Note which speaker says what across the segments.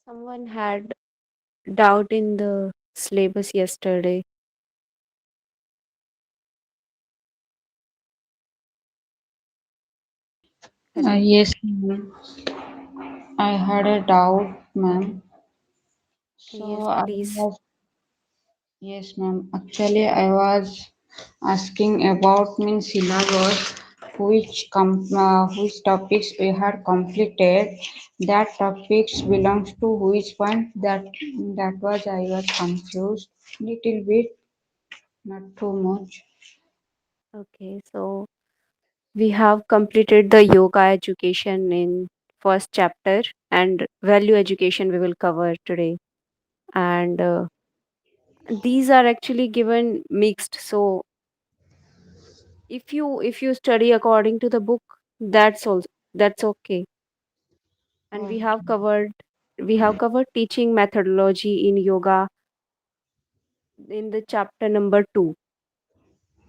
Speaker 1: Someone had doubt in the syllabus yesterday. Hello.
Speaker 2: Yes, ma'am. I had a doubt, ma'am.
Speaker 1: Yes,
Speaker 2: So I
Speaker 1: please.
Speaker 2: was, yes, ma'am. Actually, I was asking about mean syllabus, which topics we had completed. That topics belongs to which one? That was I was confused little bit, not too much.
Speaker 1: Okay, so we have completed the yoga education in first chapter and value education we will cover today. And these are actually given mixed. So if you study according to the book, that's also that's okay. And we have covered teaching methodology in yoga in the chapter number 2,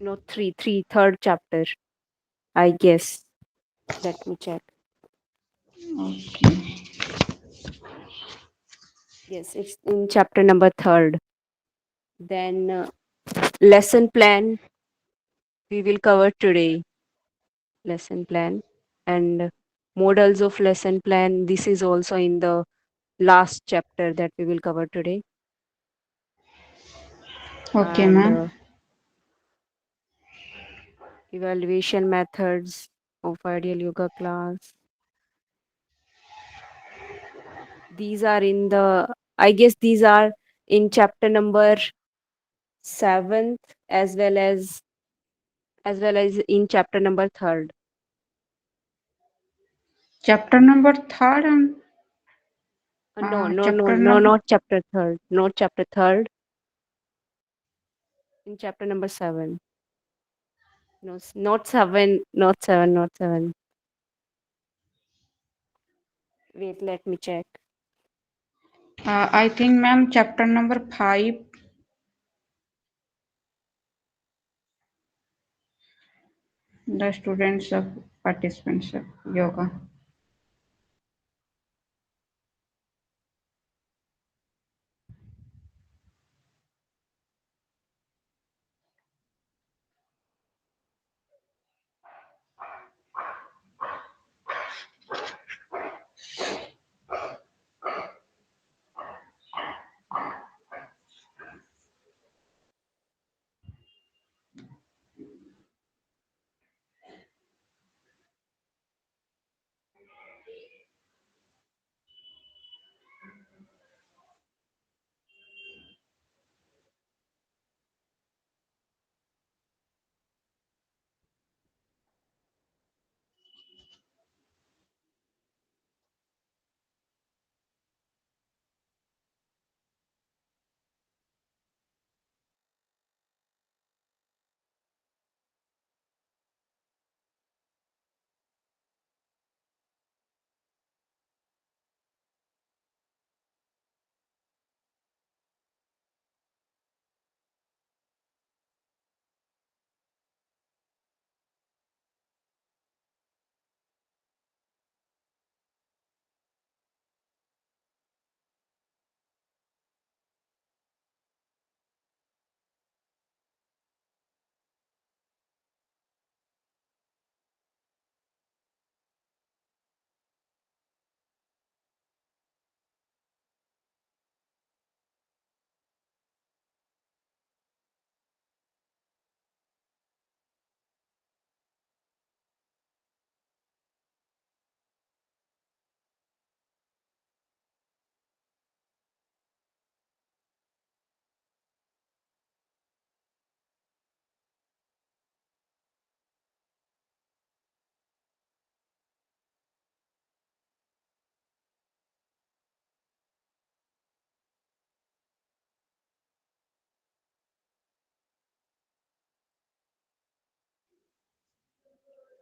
Speaker 1: no, third chapter, I guess. Let me check.
Speaker 2: Okay.
Speaker 1: Yes, it's in chapter number 3rd. Then lesson plan we will cover today. Lesson plan and models of lesson plan. This is also in the last chapter that we will cover today.
Speaker 2: Okay,
Speaker 1: And
Speaker 2: ma'am.
Speaker 1: evaluation methods of ideal yoga class. These are in the, I guess these are in chapter number 7th, as well as in chapter number 3rd.
Speaker 2: Chapter number third and
Speaker 1: No, no, no,
Speaker 2: chapter
Speaker 1: no,
Speaker 2: number.
Speaker 1: not chapter 3rd. Not chapter 3rd. In chapter number 7. No, not 7, not 7, not 7. Wait, let me check.
Speaker 2: I think, ma'am, chapter number five, the students of participants of yoga.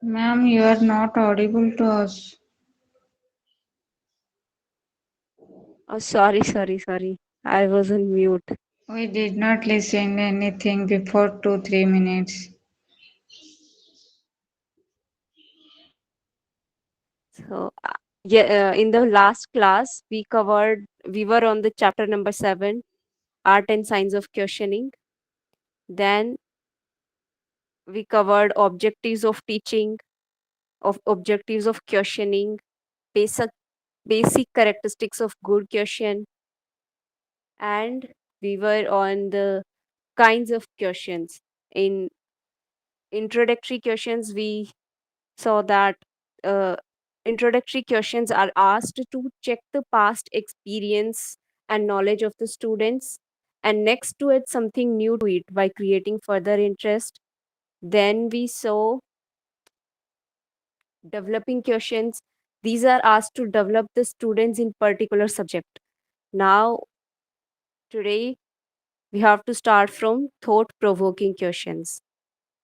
Speaker 2: Ma'am, you are not audible to us.
Speaker 1: Oh, sorry, sorry, sorry. I was on mute.
Speaker 2: We did not listen anything before 2 3 minutes.
Speaker 1: So, Yeah, in the last class, we were on the chapter number 7, Art and Science of Questioning. Then we covered objectives of teaching, of objectives of questioning, basic basic characteristics of good question, and we were on the kinds of questions. In introductory questions, we saw that uh, introductory questions are asked to check the past experience and knowledge of the students, and next to it something new to it by creating further interest. Then we saw developing questions. These are asked to develop the students in particular subject. Now today we have to start from thought provoking questions.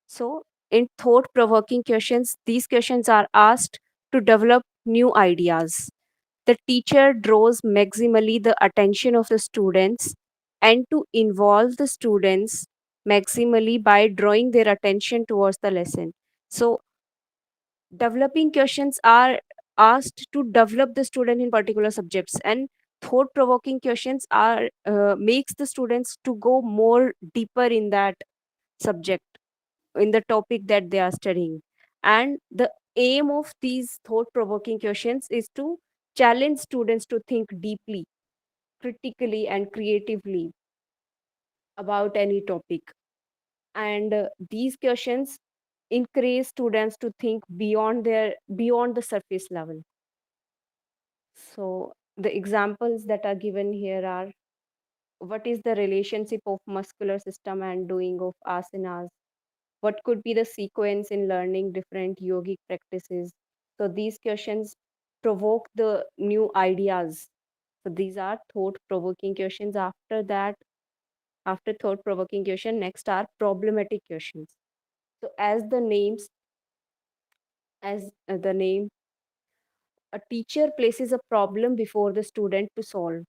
Speaker 1: So, in thought provoking questions, these questions are asked to develop new ideas. The teacher draws maximally the attention of the students and to involve the students maximally by drawing their attention towards the lesson. So, developing questions are asked to develop the student in particular subjects, and thought provoking questions are makes the students to go more deeper in that subject, in the topic that they are studying. And the aim of these thought provoking questions is to challenge students to think deeply, critically, and creatively about any topic. And these questions encourage students to think beyond the surface level. So the examples that are given here are: what is the relationship of muscular system and doing of asanas? What could be the sequence in learning different yogic practices? So these questions provoke the new ideas. So these are thought provoking questions. After that, after thought provoking question, next are problematic questions. So as the name, a teacher places a problem before the student to solve.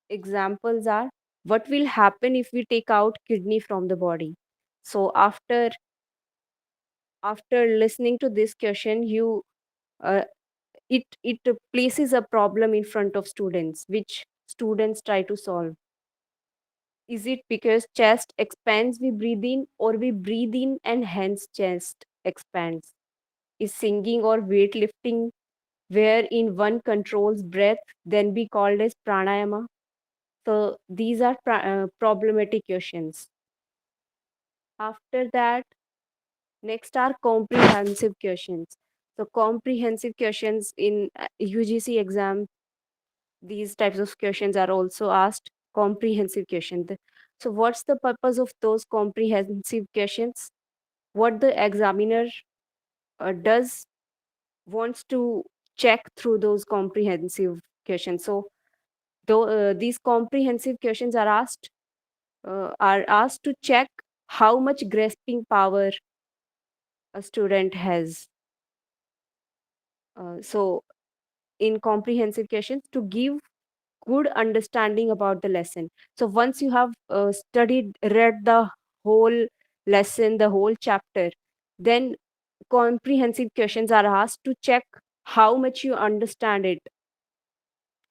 Speaker 1: Examples are: what will happen if we take out kidney from the body? So after listening to this question, you uh, it places a problem in front of students, which students try to solve. Is it because chest expands we breathe in, or we breathe in and hence chest expands? Is singing or weightlifting, wherein one controls breath, then be called as pranayama? So these are problematic questions. After that, next are comprehensive questions. So comprehensive questions in UGC exam, these types of questions are also asked comprehensive question. So what's the purpose of those comprehensive questions? What the examiner does wants to check through those comprehensive questions. So though these comprehensive questions are asked to check how much grasping power a student has. So in comprehensive questions, to give good understanding about the lesson. So once you have read the whole lesson, the whole chapter, then comprehensive questions are asked to check how much you understand it.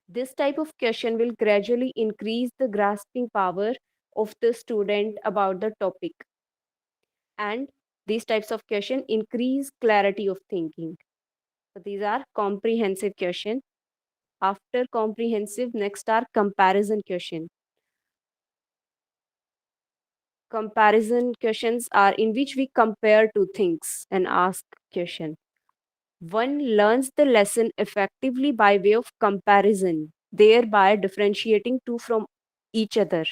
Speaker 1: This type of question will gradually increase the grasping power of the student about the topic, and these types of question increase clarity of thinking. So these are comprehensive question. After comprehensive, next are comparison question. Comparison questions are in which we compare two things and ask question. One learns the lesson effectively by way of comparison, thereby differentiating two from each other.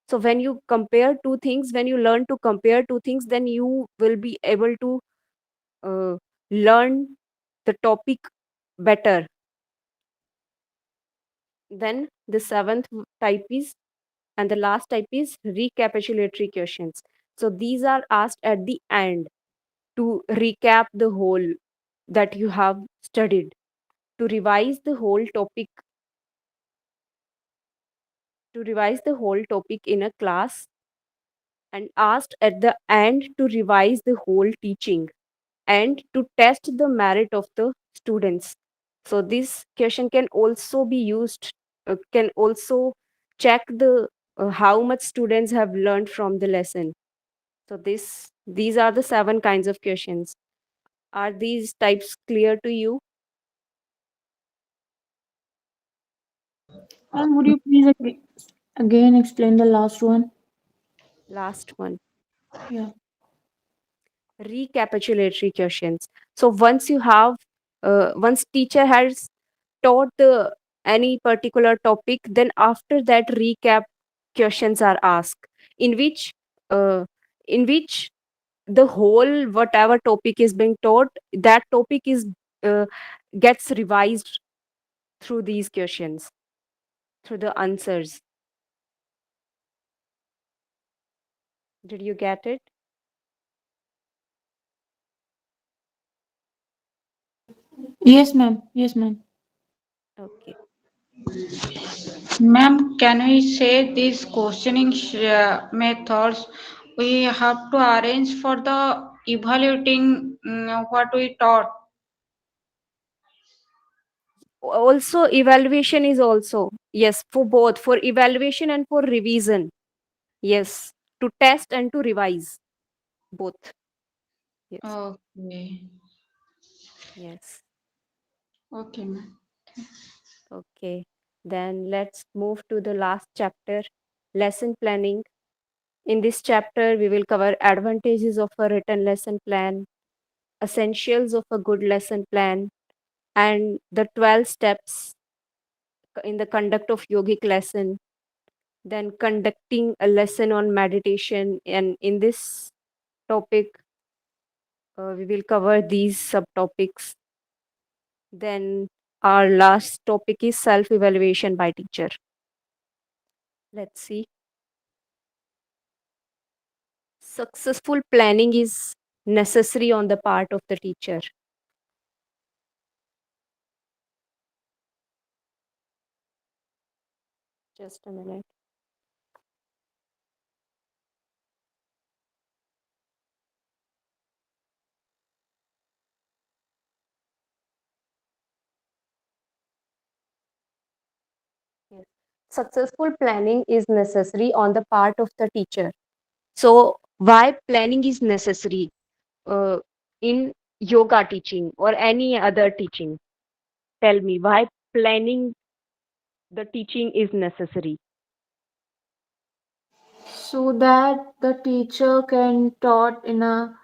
Speaker 1: So when you compare two things, when you learn to compare two things, then you will be able to uh, learn the topic better. Then the seventh type is, and the last type is recapitulatory questions. So these are asked at the end to recap the whole that you have studied, to revise the whole topic, to revise the whole topic in a class, and asked at the end to revise the whole teaching. and to test the merit of the students. So this question can also be used, can also check the how much students have learned from the lesson. So these are the 7 kinds of questions. Are these types clear to you?
Speaker 3: Ma'am, would you please again explain the last one?
Speaker 1: Last one,
Speaker 3: Yeah.
Speaker 1: recapitulatory questions. So once you have, once teacher has taught the any particular topic, then after that recap questions are asked, in which uh, in which the whole whatever topic is being taught, that topic is uh, gets revised through these questions, through the answers. Did you get it?
Speaker 3: Yes, ma'am. Yes, ma'am.
Speaker 1: Okay.
Speaker 2: Ma'am, can we say these questioning methods we have to arrange for the evaluating what we taught?
Speaker 1: Also evaluation is also, yes, for both, for evaluation and for revision. Yes, to test and to revise both. Yes.
Speaker 2: Okay.
Speaker 1: Yes.
Speaker 2: Okay, ma'am.
Speaker 1: Okay. Then let's move to the last chapter, lesson planning. In this chapter, we will cover advantages of a written lesson plan, essentials of a good lesson plan, and the 12 steps in the conduct of yogic lesson, then conducting a lesson on meditation. And in this topic, we will cover these subtopics. Then our last topic is self evaluation by teacher. Let's see. Successful planning is necessary on the part of the teacher. Just a minute. Yes. Successful planning is necessary on the part of the teacher. So, why planning is necessary uh, in yoga teaching or any other teaching? Tell me why planning the teaching is necessary.
Speaker 3: So that the teacher can taught in a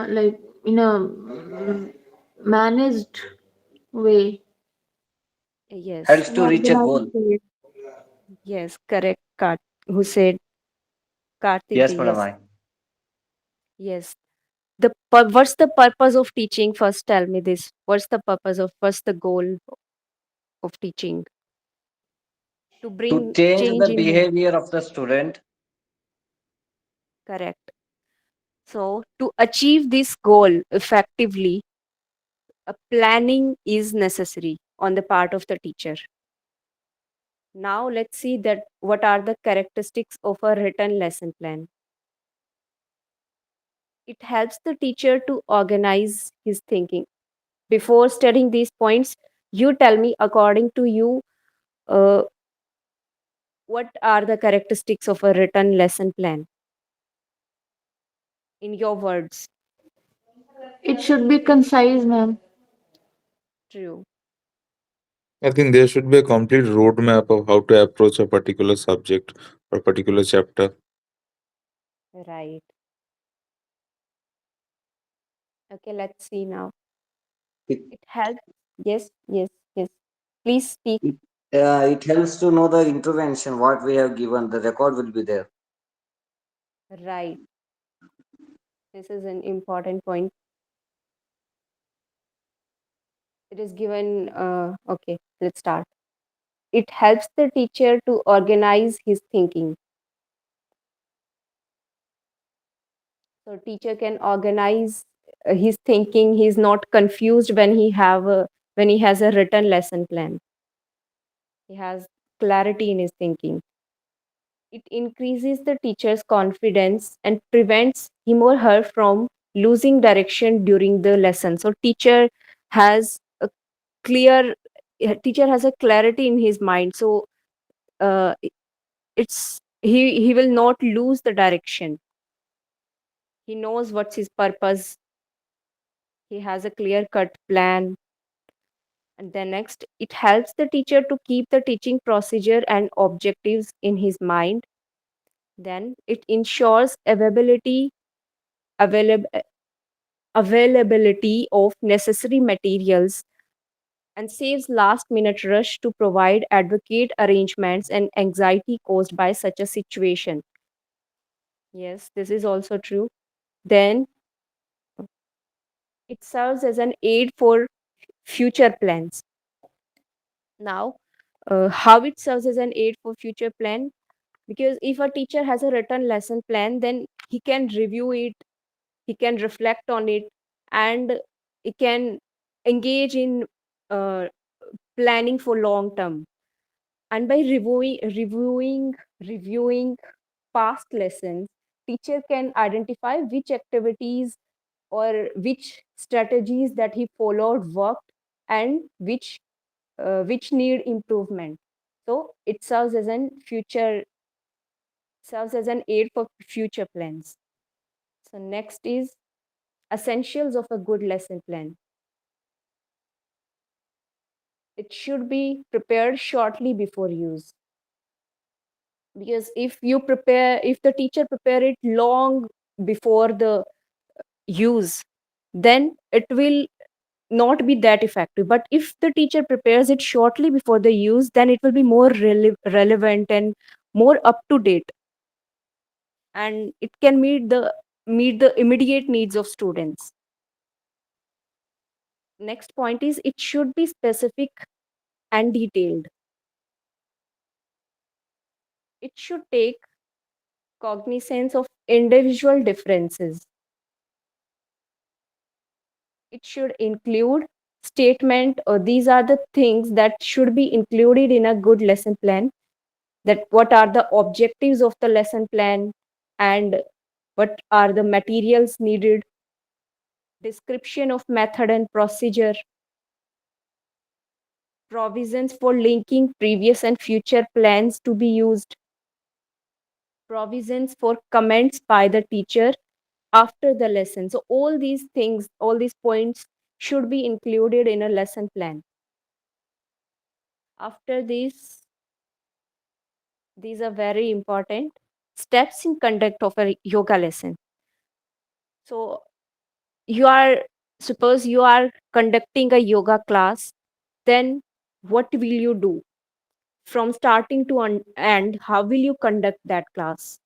Speaker 3: like in a managed way,
Speaker 1: Yes,
Speaker 4: Helps
Speaker 3: in
Speaker 4: to reach a
Speaker 3: organized
Speaker 4: goal.
Speaker 3: way.
Speaker 1: yes, correct. Who said Kartik?
Speaker 4: Yes, Madam
Speaker 1: Yes,
Speaker 4: I.
Speaker 1: yes. What's the purpose of teaching? First, tell me this. What's the goal of teaching? To
Speaker 4: To
Speaker 1: bring
Speaker 4: change
Speaker 1: change
Speaker 4: the
Speaker 1: in him.
Speaker 4: behavior of the student,
Speaker 1: Correct. So, to achieve this goal effectively, a planning is necessary on the part of the teacher. Now, let's see that what are the characteristics of a written lesson plan. It helps the teacher to organize his thinking. Before studying these points, you tell me, according to you, uh, what are the characteristics of a written lesson plan in your words?
Speaker 3: It should be concise, ma'am.
Speaker 1: True.
Speaker 5: I think there should be a complete roadmap of how to approach a particular subject or particular chapter.
Speaker 1: Right. Okay, let's see now.
Speaker 4: it,
Speaker 1: It helps. Yes, yes, yes. Please speak.
Speaker 4: it, it helps to know the intervention, what we have given. The record will be there.
Speaker 1: Right. This is an important point. It is given. Okay, let's start. It helps the teacher to organize his thinking. So teacher can organize his thinking. He's not confused when when he has a written lesson plan. He has clarity in his thinking. It increases the teacher's confidence and prevents him or her from losing direction during the lesson. So has a clear teacher has a clarity in his mind. So uh, it's he will not lose the direction. He knows what's his purpose. He has a clear cut plan. And then next, it helps the teacher to keep the teaching procedure and objectives in his mind. Then it ensures availab- availability of necessary materials and saves last minute rush to provide advocate arrangements and anxiety caused by such a situation. Yes, this is also true. Then it serves as an aid for future plans. Now, how it serves as an aid for future plan? Because if a teacher has a written lesson plan, then he can review it, he can reflect on it, and he can engage in uh, planning for long term. And by reviewing past lessons, teacher can identify which activities or which strategies that he followed worked and which need improvement. So it serves as an aid for future plans. So next is essentials of a good lesson plan. It should be prepared shortly before use, because if the teacher prepare it long before the use, then it will not be that effective. But if the teacher prepares it shortly before the use, then it will be more relevant and more up to date, and it can meet the immediate needs of students. Next point is it should be specific and detailed. It should take cognizance of individual differences. It should include statement, or these are the things that should be included in a good lesson plan, that what are the objectives of the lesson plan and what are the materials needed, description of method and procedure, provisions for linking previous and future plans to be used, provisions for comments by the teacher after the lesson. So all these things, all these points should be included in a lesson plan. After this, these are very important steps in conduct of a yoga lesson. So you are suppose you are conducting a yoga class, then what will you do from starting to end? How will you conduct that class?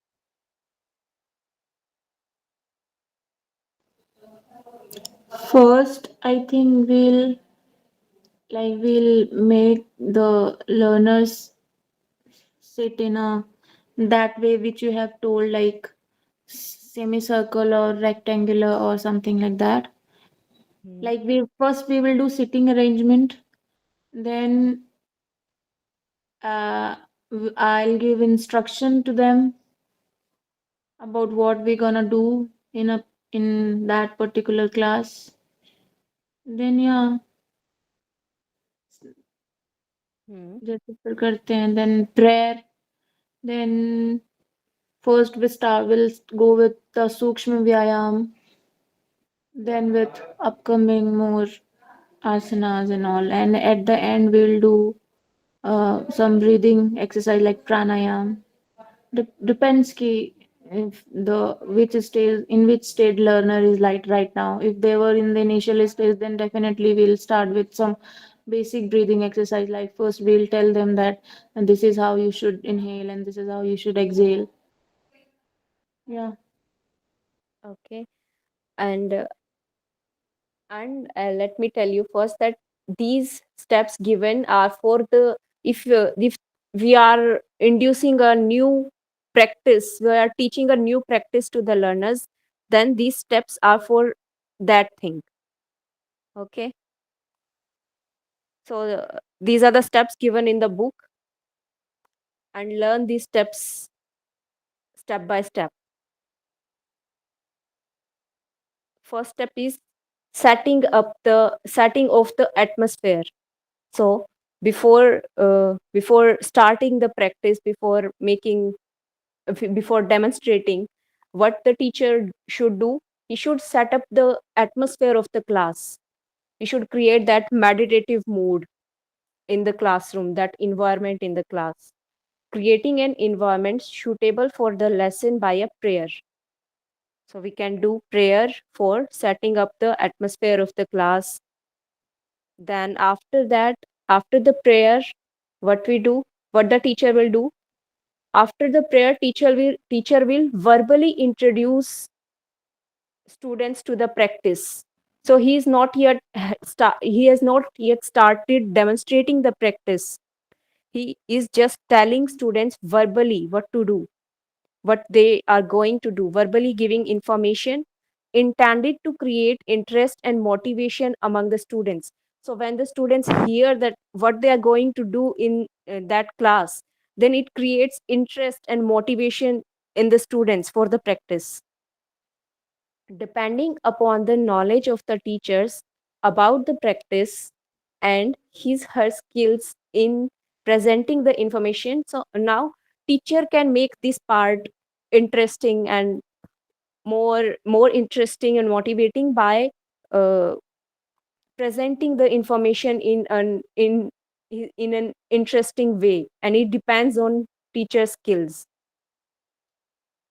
Speaker 3: First, I think we'll make the learners sit in a that way which you have told, like semicircle or rectangular or something like that.
Speaker 1: Hmm.
Speaker 3: Like we will do sitting arrangement, then uh, I'll give instruction to them about what we're gonna do in that particular class. Then yeah,
Speaker 1: Hmm.
Speaker 3: जैसे फिर करते हैं. Then prayer. Then first we'll go with the Sukshma Vyayam. Then with upcoming more asanas and all. And at the end we'll do some breathing exercise like pranayam. Depends ki if the which stage in which state learner is like right now. If they were in the initial stage, then definitely we'll start with some basic breathing exercise. Like first we'll tell them that this is how you should inhale and this is how you should exhale. Yeah.
Speaker 1: Okay. And let me tell you first that these steps given are for the if we are inducing a new practice, we are teaching a new practice to the learners, then these steps are for that thing. Okay. So these are the steps given in the book, and learn these steps step by step. First step is setting of the atmosphere. So before starting the practice, before demonstrating, what the teacher should do, he should set up the atmosphere of the class. He should create that meditative mood in the classroom, that environment in the class, creating an environment suitable for the lesson by a prayer. So we can do prayer for setting up the atmosphere of the class. Then after that, after the prayer, what the teacher will do, after the prayer, teacher will verbally introduce students to the practice. So he has not yet started demonstrating the practice. He is just telling students verbally what to do, what they are going to do, verbally giving information intended to create interest and motivation among the students. So when the students hear that what they are going to do in that class, then it creates interest and motivation in the students for the practice. Depending upon the knowledge of the teachers about the practice and his her skills in presenting the information, so now teacher can make this part interesting and more interesting and motivating by uh, presenting the information in an interesting way, and it depends on teacher skills.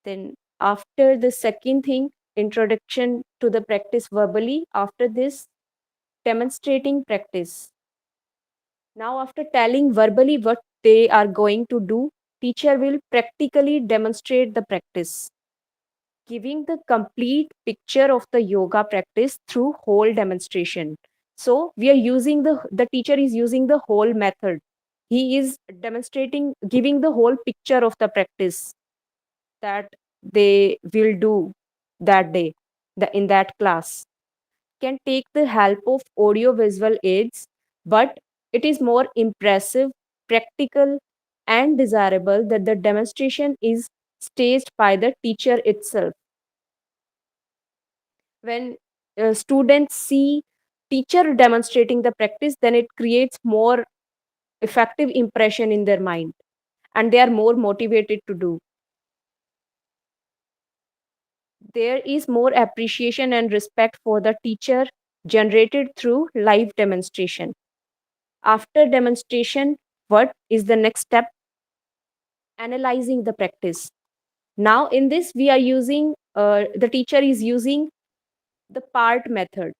Speaker 1: Then after the second thing, introduction to the practice verbally, after this demonstrating practice. Now after telling verbally what they are going to do, teacher will practically demonstrate the practice, giving the complete picture of the yoga practice through whole demonstration. So we are using the teacher is using the whole method. He is demonstrating, giving the whole picture of the practice that they will do that day, in that class. Can take the help of audio visual aids, but it is more impressive, practical, and desirable that the demonstration is staged by the teacher itself. When students see teacher demonstrating the practice, then it creates more effective impression in their mind, and they are more motivated to do. There is more appreciation and respect for the teacher generated through live demonstration. After demonstration, what is the next step? Analyzing the practice. Now in this we are using the teacher is using the part method.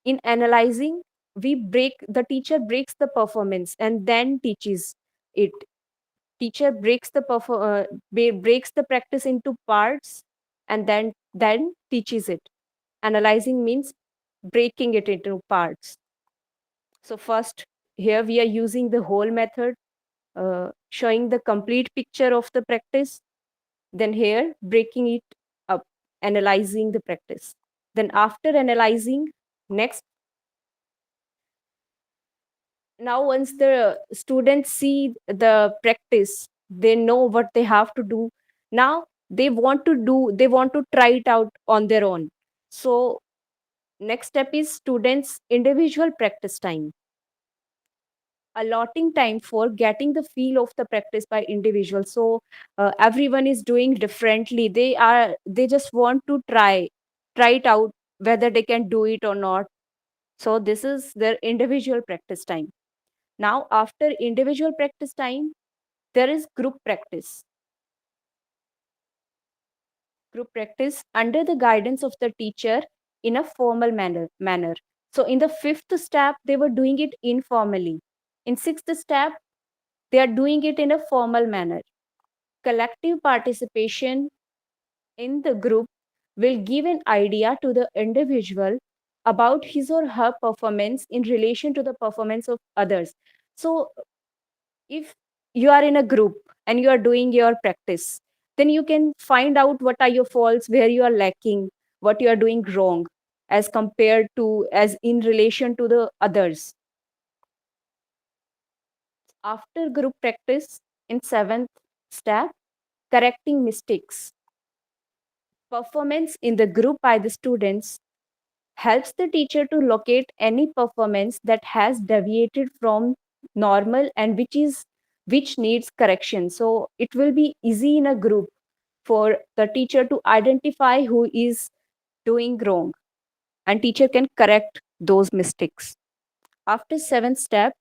Speaker 1: In analyzing, the teacher breaks the performance and then teaches it. Teacher breaks the practice into parts and then teaches it. Analyzing means breaking it into parts. So first, here we are using the whole method, showing the complete picture of the practice. Then here, breaking it up, analyzing the practice. Then after analyzing, next, now once the students see the practice, they know what they have to do. Now they want to try it out on their own. So next step is students' individual practice time. Allotting time for getting the feel of the practice by individual. So everyone is doing differently. They just want to try it out whether they can do it or not. So this is their individual practice time. Now after individual practice time, there is group practice under the guidance of the teacher in a formal manner. So in the fifth step, they were doing it informally. In sixth step, they are doing it in a formal manner. Collective participation in the group will give an idea to the individual about his or her performance in relation to the performance of others. So if you are in a group and you are doing your practice, then you can find out what are your faults, where you are lacking, what you are doing wrong as compared to, as in relation to the others. After group practice, in seventh step, correcting mistakes. Performance in the group by the students helps the teacher to locate any performance that has deviated from normal and which needs correction. So it will be easy in a group for the teacher to identify who is doing wrong, and teacher can correct those mistakes. After seventh step,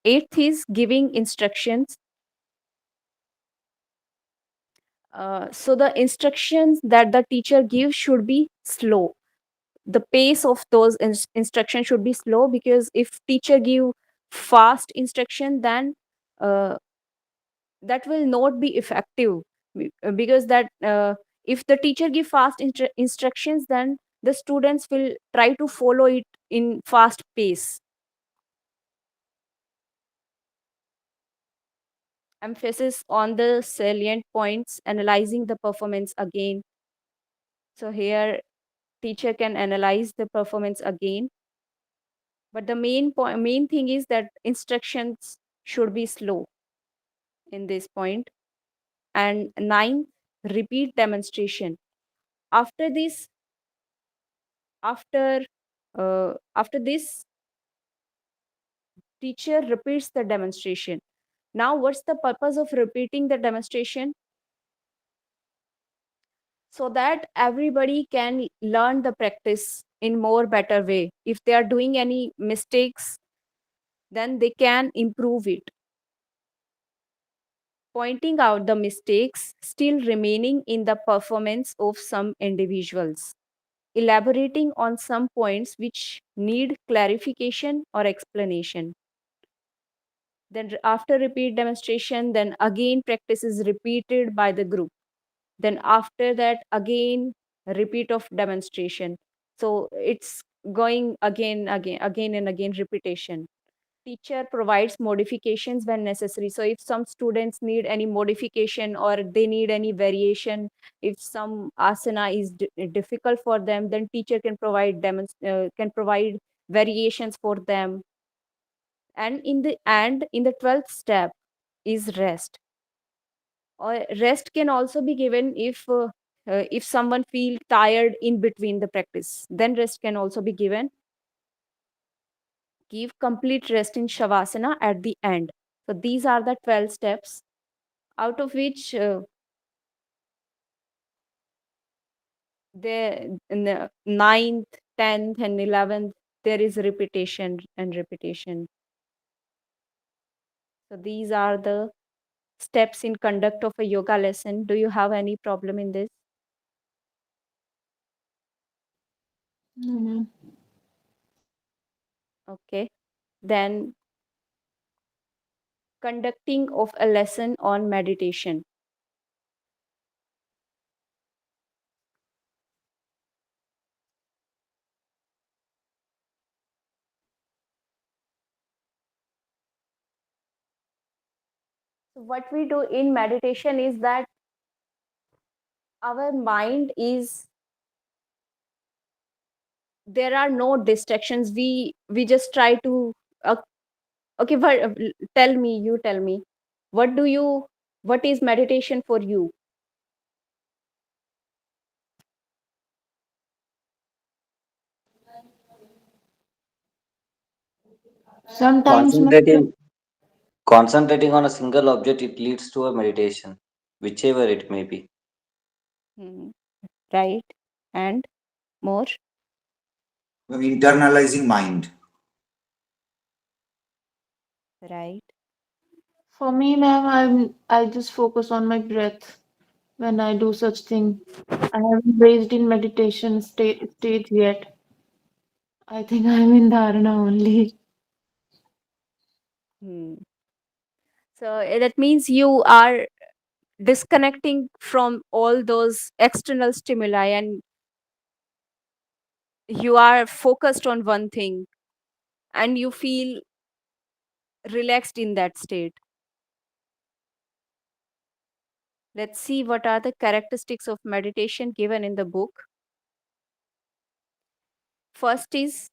Speaker 1: eighth is giving instructions. So the instructions that the teacher gives should be slow. The pace of those instructions should be slow, because if teacher give fast instruction, then uh, that will not be effective. Because that if the teacher give fast instructions, then the students will try to follow it in fast pace. Emphasis on the salient points, analyzing the performance again. So here teacher can analyze the performance again, but the main thing is that instructions should be slow in this point. And ninth, repeat demonstration. After this, after this, teacher repeats the demonstration. Now, what's the purpose of repeating the demonstration? So that everybody can learn the practice in more better way. If they are doing any mistakes, then they can improve it. Pointing out the mistakes still remaining in the performance of some individuals, elaborating on some points which need clarification or explanation. Then after repeat demonstration, then again practice is repeated by the group. Then after that, again repeat of demonstration. So it's going again and again repetition. Teacher provides modifications when necessary. So if some students need any modification or they need any variation, if some asana is difficult for them, then teacher can provide variations for them. And in the end, in the 12th step is rest. Or rest can also be given if someone feel tired in between the practice, then rest can also be given. Give complete rest in shavasana at the end. So these are the 12 steps, out of which in the 9th, 10th, and 11th, there is repetition and repetition. So these are the steps in conduct of a yoga lesson. Do you have any problem in this?
Speaker 3: Mhm.
Speaker 1: Okay. Then conducting of a lesson on meditation. So what we do in meditation is that our mind is, there are no distractions. We just try to uh, okay, but tell me, what do you, what is meditation for you?
Speaker 3: Sometimes meditation.
Speaker 4: Concentrating concentrating on a single object, it leads to a meditation, whichever it may be.
Speaker 1: Hmm, right. And more.
Speaker 6: Internalizing mind.
Speaker 1: Right.
Speaker 3: For me, ma'am, I just focus on my breath when I do such thing. I haven't raised in meditation stage yet. I think I'm in dharana only.
Speaker 1: Hmm. So that means you are disconnecting from all those external stimuli, and you are focused on one thing, and you feel relaxed in that state. Let's see what are the characteristics of meditation given in the book. First is,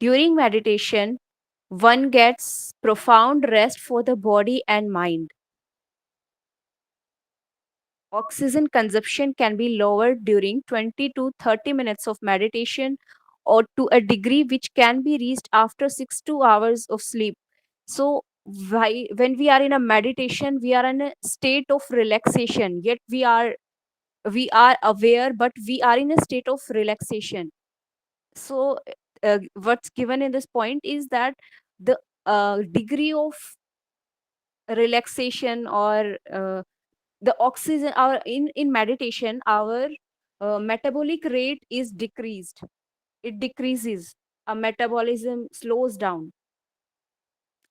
Speaker 1: during meditation, one gets profound rest for the body and mind. Oxygen consumption can be lowered during 20 to 30 minutes of meditation, or to a degree which can be reached after 6 to hours of sleep. So when we are in a meditation, we are in a state of relaxation, yet we are aware, but we are in a state of relaxation. So what's given in this point is that the degree of relaxation, or the oxygen, our in meditation, our metabolic rate is decreased, it decreases, our metabolism slows down.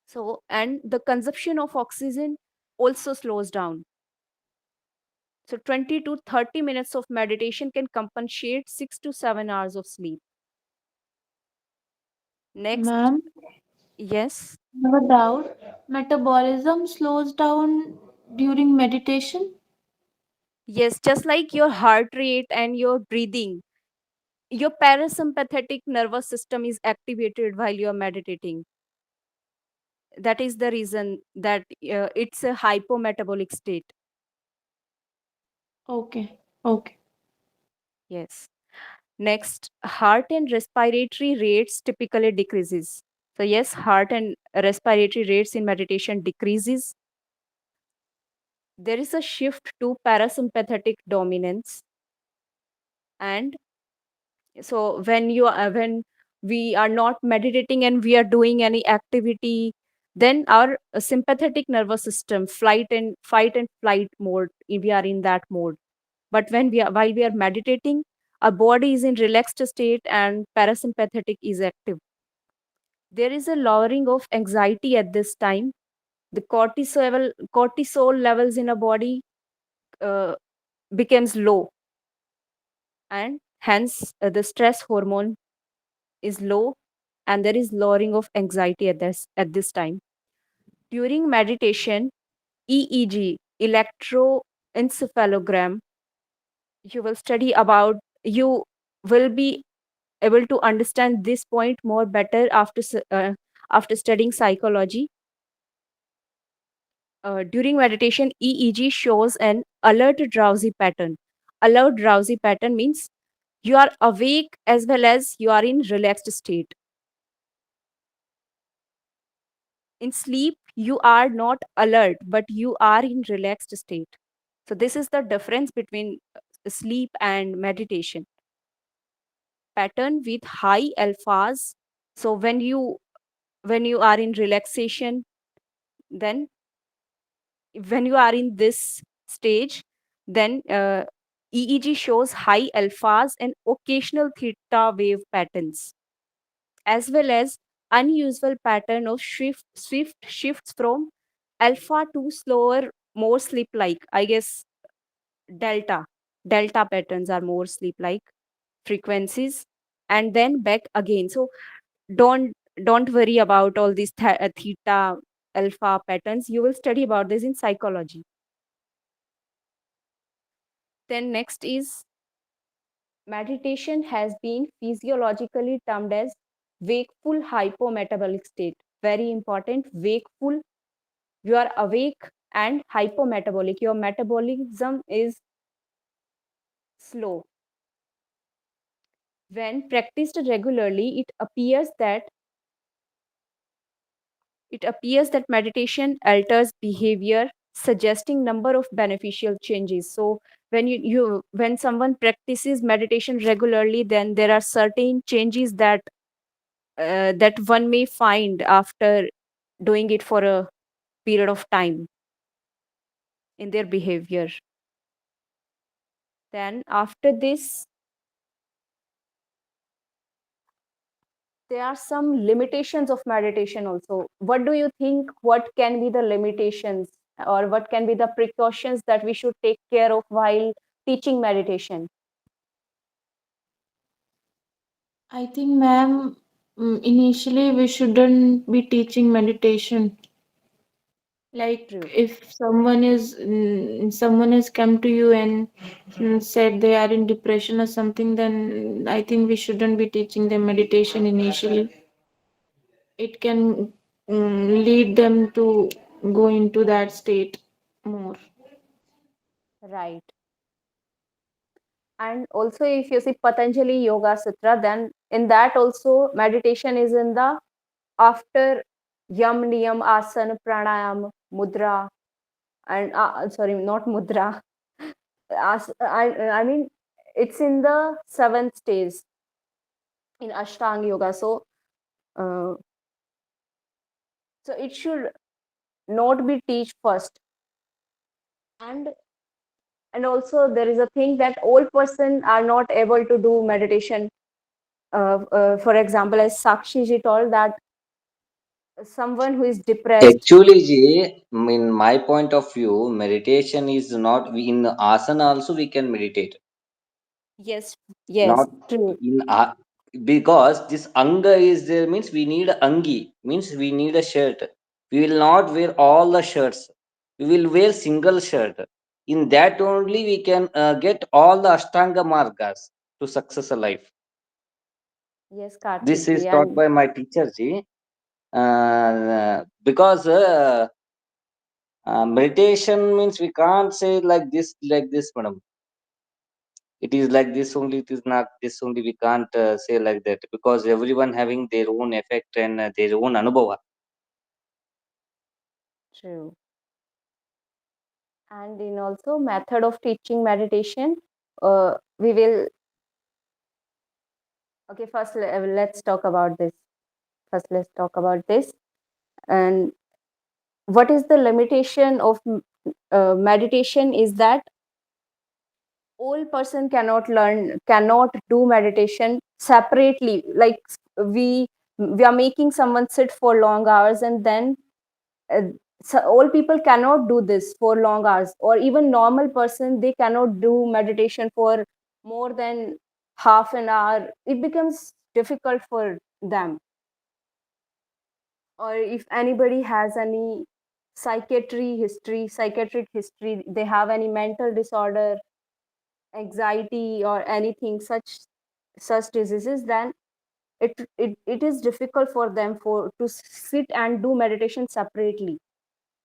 Speaker 1: So and the consumption of oxygen also slows down. So 20 to 30 minutes of meditation can compensate 6 to 7 hours of sleep. Next.
Speaker 3: Ma'am,
Speaker 1: Yes.
Speaker 3: I have a doubt. Metabolism slows down during meditation?
Speaker 1: Yes, just like your heart rate and your breathing, your parasympathetic nervous system is activated while you are meditating. That is the reason that it's a hypometabolic state.
Speaker 3: Okay, okay.
Speaker 1: Yes. Next, heart and respiratory rates typically decreases. So yes, heart and respiratory rates in meditation decreases. There is a shift to parasympathetic dominance. And so when we are not meditating and we are doing any activity, then our sympathetic nervous system, fight and flight mode, we are in that mode. But while we are meditating, our body is in relaxed state and parasympathetic is active. There is a lowering of anxiety at this time. The cortisol levels in a body uh, becomes low, and hence the stress hormone is low, and there is lowering of anxiety at this time. During meditation, EEG, electroencephalogram, you will study about, you will be able to understand this point more better after studying psychology. During meditation, EEG shows an alert drowsy pattern. Alert drowsy pattern means you are awake as well as you are in relaxed state. In sleep, you are not alert, but you are in relaxed state. So this is the difference between sleep and meditation. Pattern with high alphas. So when you are in relaxation, then when you are in this stage, then EEG shows high alphas and occasional theta wave patterns, as well as unusual pattern of swift shifts from alpha to slower, more sleep like, I guess, delta. Delta patterns are more sleep like frequencies, and then back again. So don't don't worry about all these theta alpha patterns. You will study about this in psychology. Then next is, meditation has been physiologically termed as wakeful hypometabolic state. Very important, wakeful. You are awake and hypometabolic. Your metabolism is slow. When practiced regularly, it appears that meditation alters behavior, suggesting number of beneficial changes. So when someone practices meditation regularly, then there are certain changes that one may find after doing it for a period of time in their behavior. Then after this, there are some limitations of meditation also. What do you think? What can be the limitations, or what can be the precautions that we should take care of while teaching meditation?
Speaker 3: I think, ma'am, initially we shouldn't be teaching meditation. Like
Speaker 1: True.
Speaker 3: if someone has come to you and said they are in depression or something, then I think we shouldn't be teaching them meditation initially. It can lead them to go into that state more.
Speaker 1: Right. And also, if you see Patanjali Yoga Sutra, then in that also meditation is in the after yam, niyam, asana, pranayam, mudra, and sorry, not mudra. I mean, it's in the seventh stage in Ashtanga Yoga. Uh, so it should not be teach first. And also there is a thing that all person are not able to do meditation. For example, as Sakshi ji told that someone who is depressed.
Speaker 4: Actually, Ji, in my point of view, meditation is not in asana also we can meditate.
Speaker 1: Yes, yes,
Speaker 4: Not
Speaker 1: true.
Speaker 4: in because this anga is there means we need angi means we need a shirt. We will not wear all the shirts. We will wear single shirt. In that only we can get all the ashtanga margas to success a life.
Speaker 1: Yes, Karthik
Speaker 4: This is
Speaker 1: ji.
Speaker 4: taught
Speaker 1: And
Speaker 4: by my teacher Ji. Because meditation means we can't say like this, madam. It is like this only. It is not this only. We can't say like that because everyone having their own effect and their own anubhava.
Speaker 1: true. And in also method of teaching meditation, we will, okay, first let's talk about this. First, let's talk about this. And what is the limitation of meditation is that all person cannot do meditation separately. Like we we are making someone sit for long hours, and then uh, so all people cannot do this for long hours, or even normal person they cannot do meditation for more than half an hour. It becomes difficult for them. Or if anybody has any psychiatric history, they have any mental disorder, anxiety, or anything such diseases, then it is difficult for them for to sit and do meditation separately.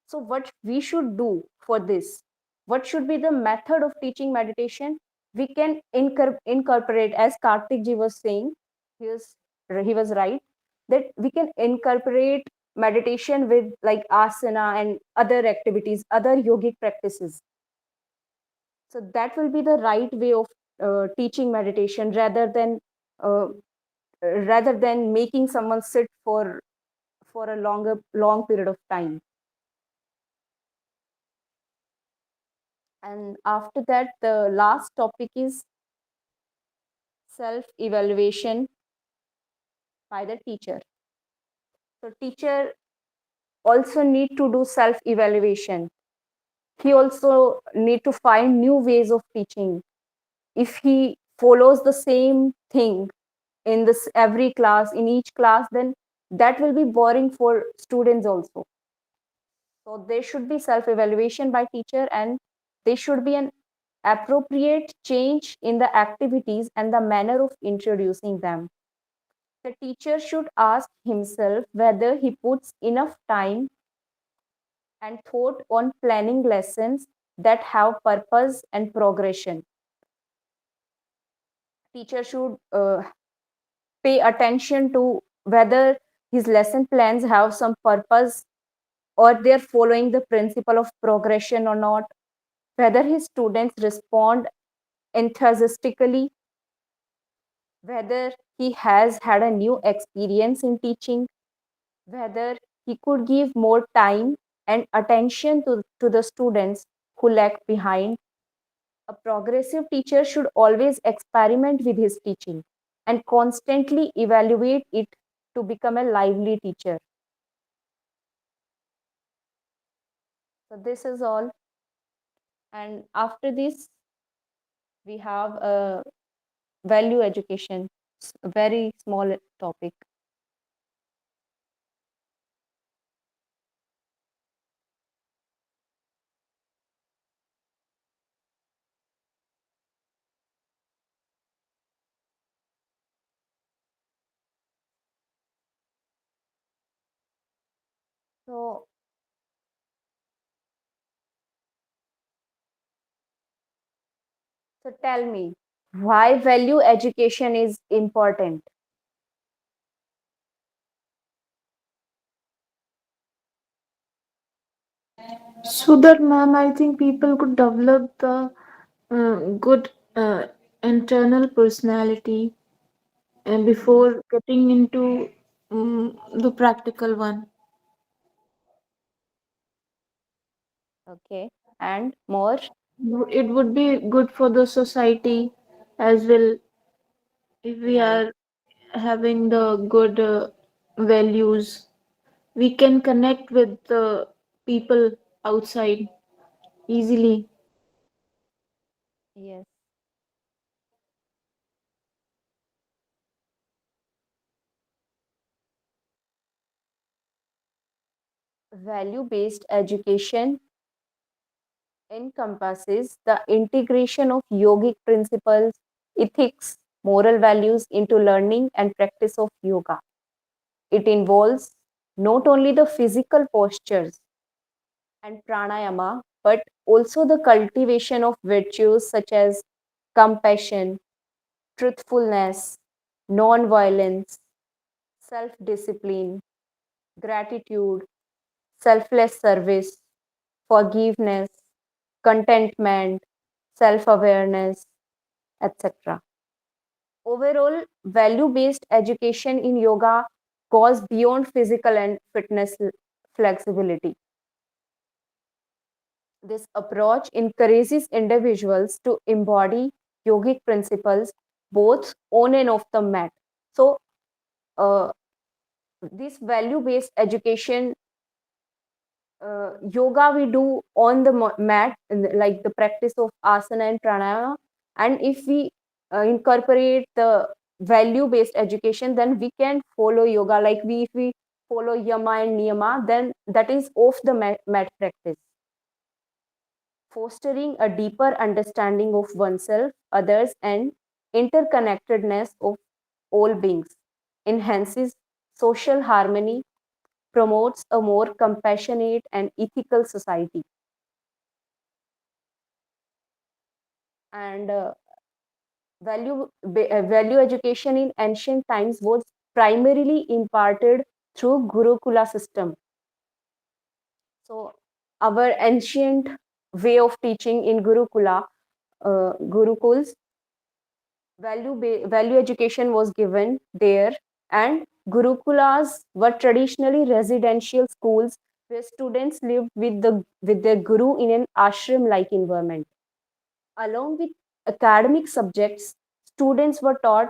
Speaker 1: So what we should do for this, what should be the method of teaching meditation? We can incorporate, as Karthik ji was saying, he was he was right, that we can incorporate meditation with like asana and other activities, other yogic practices. So that will be the right way of teaching meditation, uh, rather than making someone sit for a long period of time. And after that, the last topic is self evaluation by the teacher. So teacher also need to do self evaluation. He also need to find new ways of teaching. If he follows the same thing in this every class, in each class, then that will be boring for students also. So there should be self evaluation by teacher, and there should be an appropriate change in the activities and the manner of introducing them. The teacher should ask himself whether he puts enough time and thought on planning lessons that have purpose and progression. Teacher should pay attention to whether his lesson plans have some purpose, or they're following the principle of progression or not, whether his students respond enthusiastically, whether he has had a new experience in teaching, whether he could give more time and attention to the students who lag behind. A progressive teacher should always experiment with his teaching and constantly evaluate it to become a lively teacher. So, this is all. And after this, we have a value education, a very small topic. So, so tell me, Why value education is important?
Speaker 3: So that, ma'am, I think people could develop the good internal personality and before getting into the practical one.
Speaker 1: Okay. And more?
Speaker 3: It would be good for the society as well if we
Speaker 1: Right.
Speaker 3: are having the good values. We can connect with the people outside easily.
Speaker 1: Yes. Value-based education encompasses the integration of yogic principles, ethics, moral values into learning and practice of yoga. It involves not only the physical postures and pranayama, but also the cultivation of virtues such as compassion, truthfulness, non-violence, self-discipline, gratitude, selfless service, forgiveness, contentment, self awareness, etc. Overall, value based education in yoga goes beyond physical and fitness flexibility. This approach encourages individuals to embody yogic principles both on and off the mat. So, uh, this value based education yoga we do on the mat, like the practice of asana and pranayama. And if we incorporate the value based education, then we can follow yoga. Like if we follow yama and niyama, then that is off the mat practice, fostering a deeper understanding of oneself, others, and interconnectedness of all beings, enhances social harmony, promotes a more compassionate and ethical society. And value education in ancient times was primarily imparted through Gurukula system. So our ancient way of teaching in Gurukuls, value education was given there, and Gurukulas were traditionally residential schools where students lived with their guru in an ashram like environment. Along with academic subjects, students were taught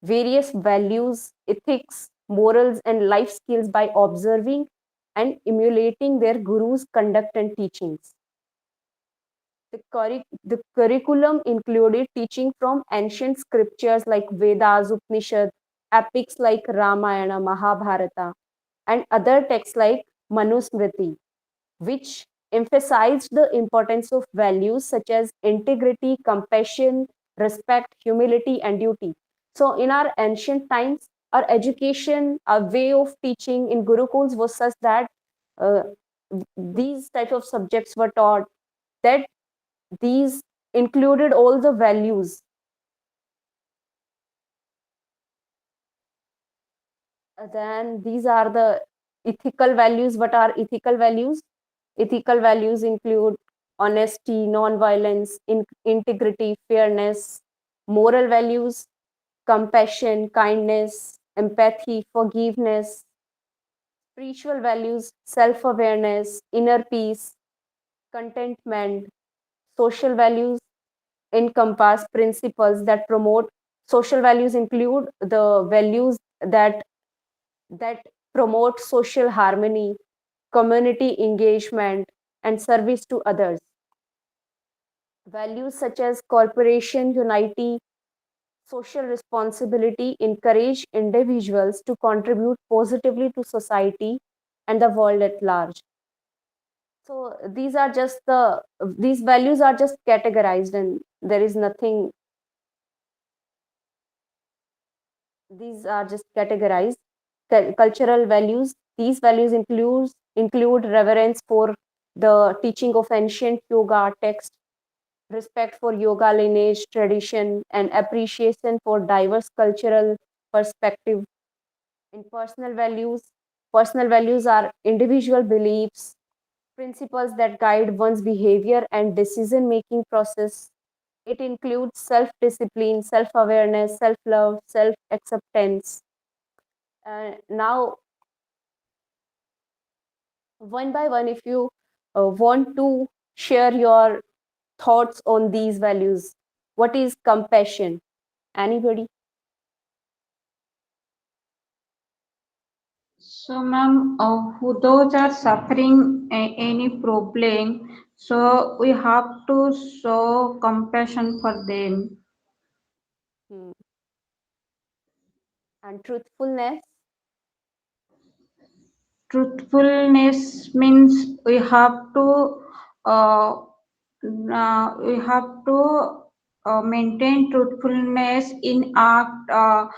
Speaker 1: various values, ethics, morals, and life skills by observing and emulating their guru's conduct and teachings. The curriculum included teaching from ancient scriptures like Vedas, Upanishads, epics like Ramayana, Mahabharata, and other texts like Manusmriti, which emphasized the importance of values such as integrity, compassion, respect, humility, and duty. So, in our ancient times, our education, our way of teaching in Gurukuls was such that uh, these type of subjects were taught, that these included all the values. Then these are the ethical values. What are ethical values? Ethical values include honesty, non-violence, integrity, fairness, moral values, compassion, kindness, empathy, forgiveness, spiritual values, self-awareness, inner peace, contentment, social values encompass principles that promote. Social values include the values that promote social harmony, community engagement, and service to others. Values such as cooperation, unity, social responsibility encourage individuals to contribute positively to society and the world at large. So these values are just categorized, and there is nothing. These are just categorized. Cultural values. These values include reverence for the teaching of ancient yoga text, respect for yoga lineage, tradition, and appreciation for diverse cultural perspective. In personal values are individual beliefs, principles that guide one's behavior and decision making process. It includes self discipline, self awareness, self love, self acceptance. Now, one by one, if you want to share your thoughts on these values, what is compassion? Anybody?
Speaker 2: So, ma'am, who those are suffering any problem, so we have to show compassion for them.
Speaker 1: Hmm. And truthfulness?
Speaker 2: Truthfulness means uh, we have to maintain truthfulness in our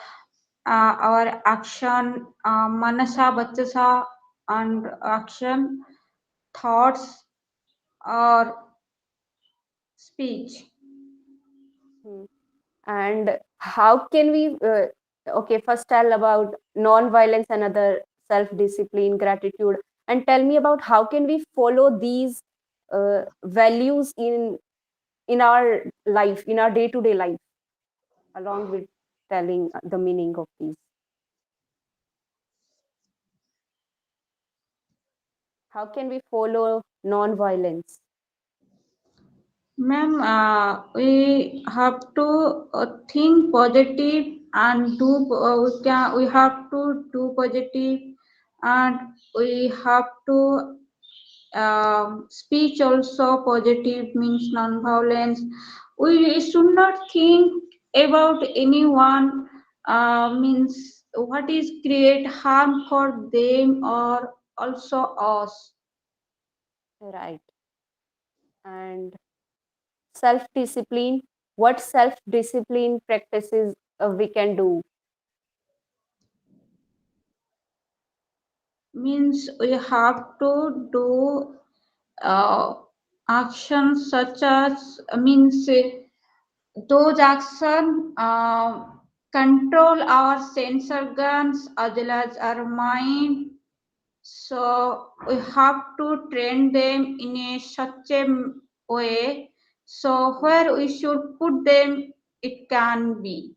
Speaker 2: action, manasa, vachasa, and action, thoughts, or speech.
Speaker 1: Hmm. And how can we, okay, first tell about non-violence and other self-discipline, gratitude, and tell me about how can we follow these values in our life, in our day-to-day life, along with telling the meaning of these. How can we follow non-violence?
Speaker 2: Ma'am, we have to think positive and we have to do positive, and we have to speech also positive means non-violence. We should not think about anyone means what is create harm for them or also us.
Speaker 1: Right. And self-discipline, what self-discipline practices we can do?
Speaker 2: Means we have to do uh, actions such as means those actions control our sense organs as well as our mind. So we have to train them in a such a way. So where we should put them, it can be.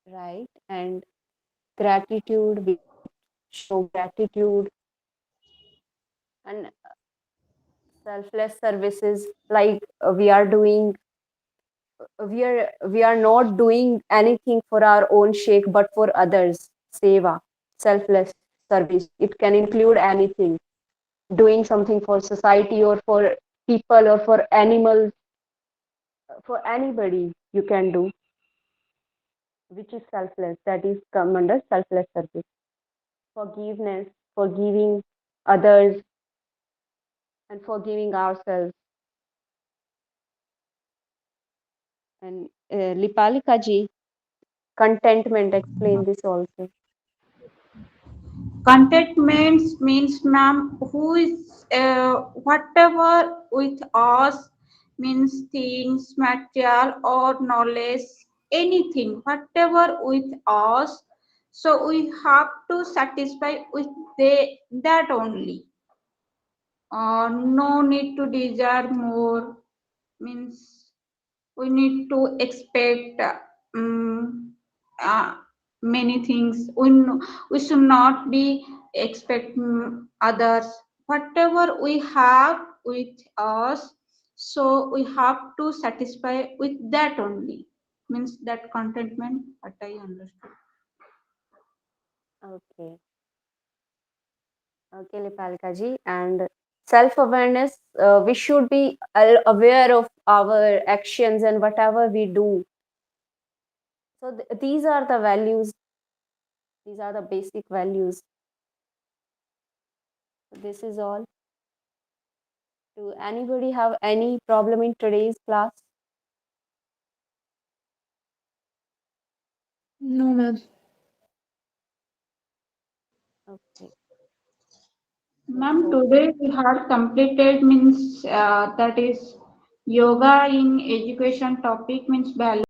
Speaker 1: Right. And gratitude, we should show gratitude. And selfless services, like we are not doing anything for our own sake but for others. Seva, selfless service, it can include anything, doing something for society or for people or for animals, for anybody you can do, which is selfless, that is come under selfless service. Forgiveness, forgiving others and forgiving ourselves. And Lipalika ji, contentment, explain this also.
Speaker 2: Contentment means, ma'am, who is whatever with us means things, material or knowledge, anything, whatever with us. So we have to satisfy with that only. No need to desire more means we need to expect uh, many things. We should not be expect others. Whatever we have with us, so we have to satisfy with that only. Means that contentment, what I understood.
Speaker 1: Okay. Okay, Lipalika ji. And self awareness, we should be aware of our actions and whatever we do. So, these are the values, these are the basic values. This is all. Do anybody have any problem in today's class?
Speaker 3: No, ma'am.
Speaker 1: Okay.
Speaker 2: Ma'am, today we had completed means that is yoga in education topic means balance.